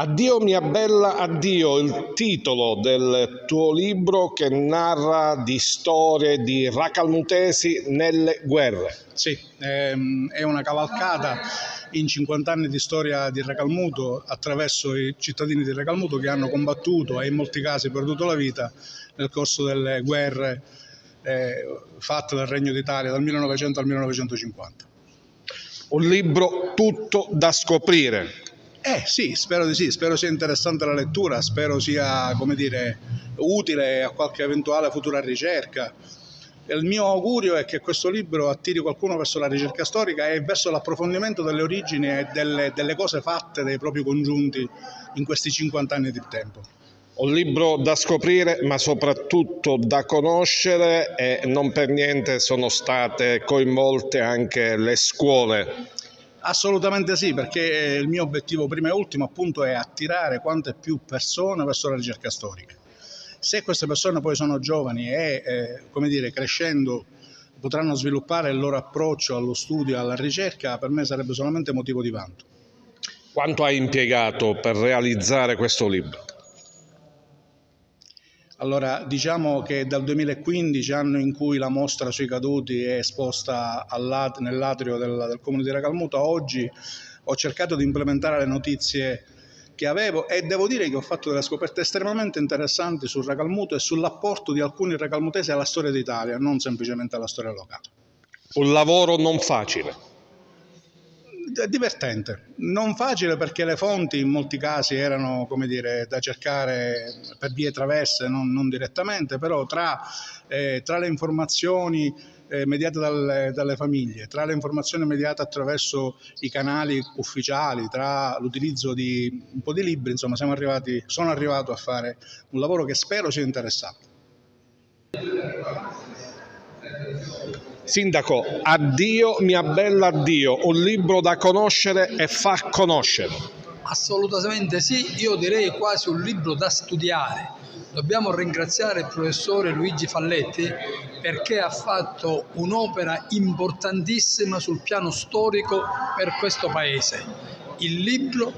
Addio mia bella, addio, il titolo del tuo libro che narra di storie di racalmutesi nelle guerre. Sì, è una cavalcata in 50 anni di storia di Racalmuto attraverso i cittadini di Racalmuto che hanno combattuto e in molti casi perduto la vita nel corso delle guerre fatte dal Regno d'Italia dal 1900 al 1950. Un libro tutto da scoprire. Sì, spero di sì, spero sia interessante la lettura, spero sia, come dire, utile a qualche eventuale futura ricerca. Il mio augurio è che questo libro attiri qualcuno verso la ricerca storica e verso l'approfondimento delle origini e delle cose fatte dai propri congiunti in questi 50 anni di tempo. Un libro da scoprire, ma soprattutto da conoscere, e non per niente sono state coinvolte anche le scuole. Assolutamente sì, perché il mio obiettivo primo e ultimo appunto è attirare quante più persone verso la ricerca storica. Se queste persone poi sono giovani e come dire, crescendo potranno sviluppare il loro approccio allo studio e alla ricerca, per me sarebbe solamente motivo di vanto. Quanto hai impiegato per realizzare questo libro? Allora, diciamo che dal 2015, anno in cui la mostra sui caduti è esposta nell'atrio del comune di Racalmuto, a oggi ho cercato di implementare le notizie che avevo e devo dire che ho fatto delle scoperte estremamente interessanti sul Racalmuto e sull'apporto di alcuni racalmutesi alla storia d'Italia, non semplicemente alla storia locale. Un lavoro non facile. Divertente, non facile perché le fonti in molti casi erano, come dire, da cercare per vie traverse, non direttamente, però tra le informazioni mediate dalle famiglie, tra le informazioni mediate attraverso i canali ufficiali, tra l'utilizzo di un po' di libri, insomma sono arrivato a fare un lavoro che spero sia interessante. Sindaco, addio mia bella addio, un libro da conoscere e far conoscere. Assolutamente sì, io direi quasi un libro da studiare. Dobbiamo ringraziare il professore Luigi Falletti perché ha fatto un'opera importantissima sul piano storico per questo paese. Il libro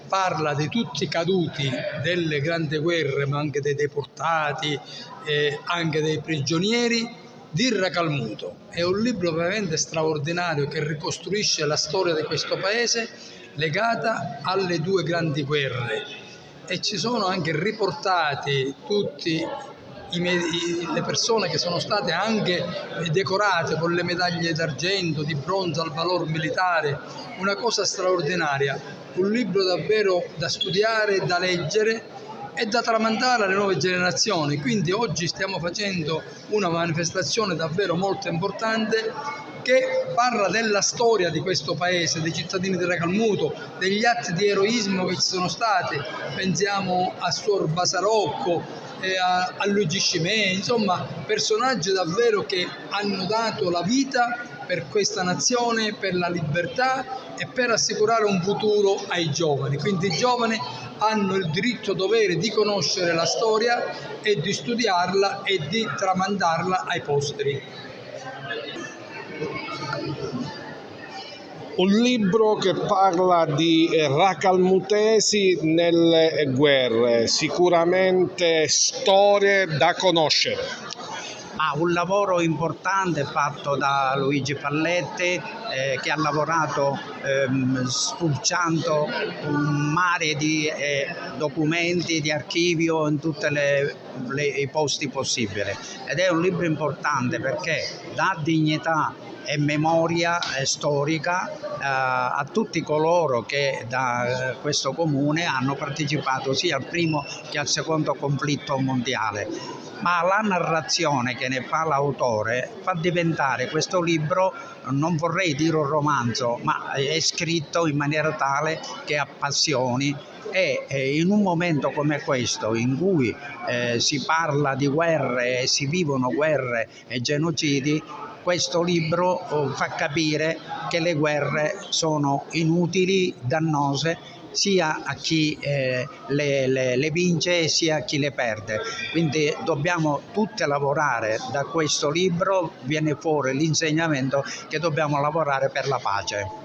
parla di tutti i caduti delle grandi guerre, ma anche dei deportati, anche dei prigionieri di Racalmuto. È un libro veramente straordinario che ricostruisce la storia di questo paese legata alle due grandi guerre e ci sono anche riportati tutte le persone che sono state anche decorate con le medaglie d'argento, di bronzo al valor militare, una cosa straordinaria, un libro davvero da studiare, da leggere e da tramandare alle nuove generazioni. Quindi oggi stiamo facendo una manifestazione davvero molto importante che parla della storia di questo paese, dei cittadini di Racalmuto, degli atti di eroismo che ci sono stati. Pensiamo a Suor Basarocco, a Luigi Scimè, insomma personaggi davvero che hanno dato la vita per questa nazione, per la libertà e per assicurare un futuro ai giovani. Quindi i giovani hanno il diritto-dovere di conoscere la storia e di studiarla e di tramandarla ai posteri. Un libro che parla di racalmutesi nelle guerre, sicuramente storie da conoscere. Un lavoro importante fatto da Luigi Falletti che ha lavorato spulciando un mare di documenti, di archivio in tutti i posti possibili, ed è un libro importante perché dà dignità e memoria storica a tutti coloro che da questo comune hanno partecipato sia al primo che al secondo conflitto mondiale. Ma la narrazione che ne fa l'autore fa diventare questo libro, non vorrei dire un romanzo, ma è scritto in maniera tale che appassioni. E in un momento come questo, in cui si parla di guerre e si vivono guerre e genocidi, questo libro fa capire che le guerre sono inutili, dannose, sia a chi le vince sia a chi le perde. Quindi dobbiamo tutti lavorare. Da questo libro viene fuori l'insegnamento che dobbiamo lavorare per la pace.